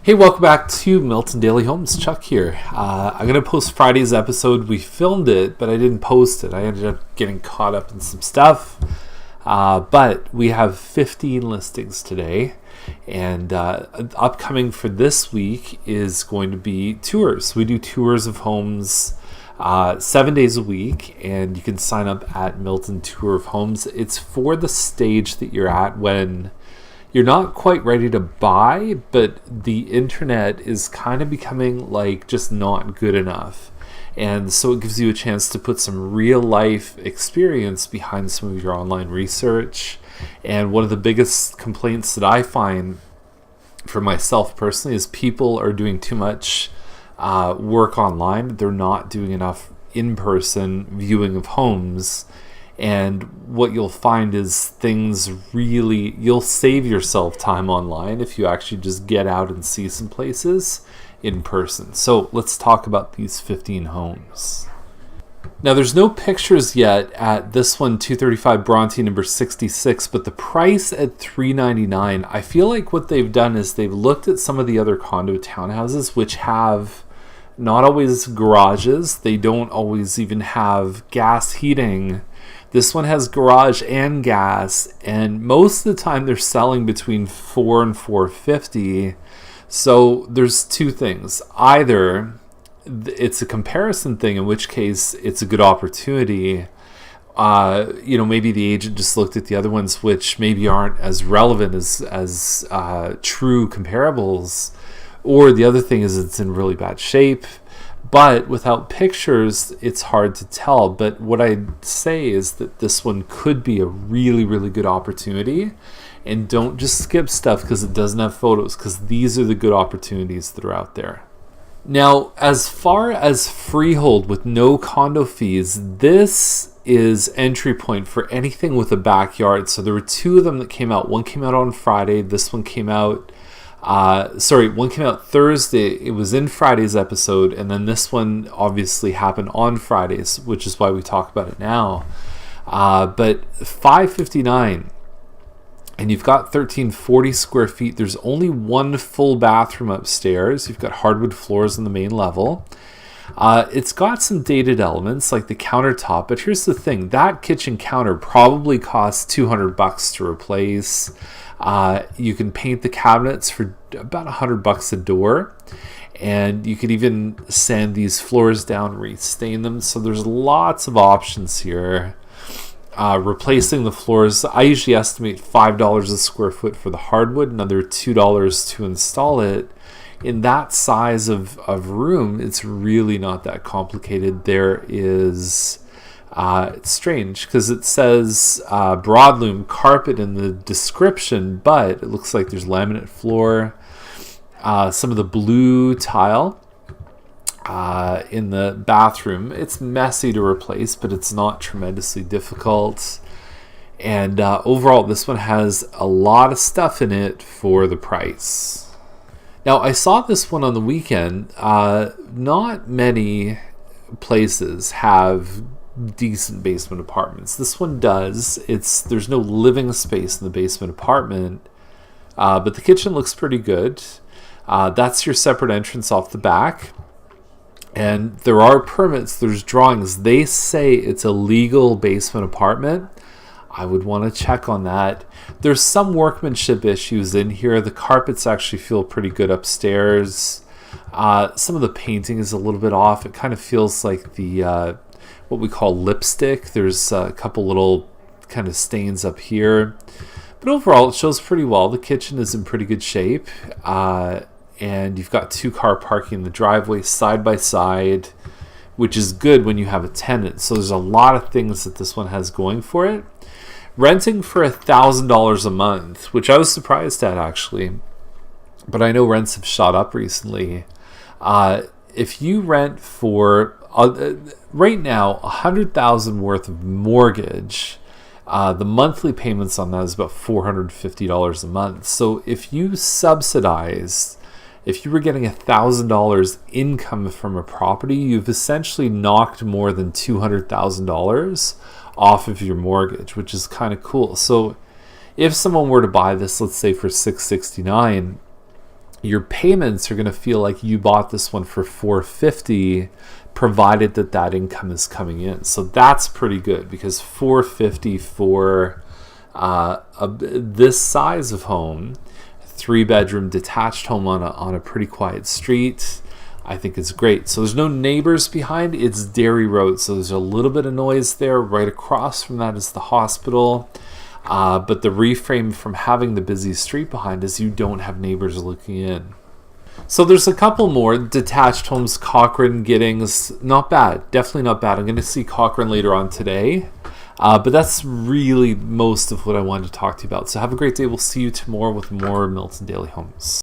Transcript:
Hey, welcome back to Milton Daily Homes. Chuck here. I'm going to post Friday's episode. We filmed it, but I didn't post it. I ended up getting caught up in some stuff. But we have 15 listings today. And upcoming for this week is going to be tours. We do tours of homes 7 days a week. And you can sign up at Milton Tour of Homes. It's for the stage that you're at when you're not quite ready to buy, but the internet is kind of becoming like just not good enough. And so it gives you a chance to put some real life experience behind some of your online research. And one of the biggest complaints that I find for myself personally is people are doing too much work online. They're not doing enough in-person viewing of homes. And what you'll find is you'll save yourself time online if you actually just get out and see some places in person. So let's talk about these 15 homes. Now there's no pictures yet at this one, 235 Bronte number 66, but the price at $399, I feel like what they've done is they've looked at some of the other condo townhouses which have not always garages. They don't always even have gas heating. This one has garage and gas, and most of the time they're selling between $400 and $450. So there's two things. Either it's a comparison thing, in which case it's a good opportunity. Maybe the agent just looked at the other ones, which maybe aren't as relevant as true comparables. Or the other thing is it's in really bad shape. But without pictures, it's hard to tell. But what I'd say is that this one could be a really, really good opportunity. And don't just skip stuff because it doesn't have photos, because these are the good opportunities that are out there. Now, as far as freehold with no condo fees, this is entry point for anything with a backyard. So there were two of them that came out. One came out on Friday. This one came out one came out Thursday. It was in Friday's episode, and then this one obviously happened on Fridays, which is why we talk about it now. But $559, and you've got 1340 square feet. There's only one full bathroom upstairs. You've got hardwood floors on the main level. It's got some dated elements like the countertop, but here's the thing: that kitchen counter probably costs $200 to replace. You can paint the cabinets for about $100 a door, and you could even sand these floors down, restain them. So there's lots of options here. Replacing the floors, I usually estimate $5 a square foot for the hardwood, another $2 to install it. In that size of room, it's really not that complicated. There is it's strange because it says broadloom carpet in the description, but it looks like there's laminate floor, some of the blue tile in the bathroom. It's messy to replace, but it's not tremendously difficult. And overall, this one has a lot of stuff in it for the price. Now, I saw this one on the weekend. Not many places have decent basement apartments. This one does. There's no living space in the basement apartment, but the kitchen looks pretty good. That's your separate entrance off the back, and there are permits. There's drawings. They say it's a legal basement apartment. I would want to check on that. There's some workmanship issues in here. The carpets actually feel pretty good upstairs. Some of the painting is a little bit off. It kind of feels like the what we call lipstick. There's a couple little kind of stains up here. But overall, it shows pretty well. The kitchen is in pretty good shape. And you've got 2-car parking in the driveway side by side, which is good when you have a tenant. So there's a lot of things that this one has going for it. Renting for $1,000 a month, which I was surprised at actually, but I know rents have shot up recently. If you rent for right now $100,000 worth of mortgage, the monthly payments on that is about $450 a month. So if you were getting $1,000 income from a property, you've essentially knocked more than $200,000 off of your mortgage, which is kind of cool. So if someone were to buy this, let's say for $669, your payments are going to feel like you bought this one for $450, provided that income is coming in. So that's pretty good, because $450 for this size of home, 3-bedroom detached home on a pretty quiet street, I think is great. So there's no neighbors behind. It's Derry Road, so there's a little bit of noise there. Right across from that is the hospital. But the reframe from having the busy street behind is you don't have neighbors looking in. So there's a couple more detached homes. Cochrane, Giddings, not bad. Definitely not bad. I'm going to see Cochrane later on today. But that's really most of what I wanted to talk to you about. So have a great day. We'll see you tomorrow with more Milton Daily Homes.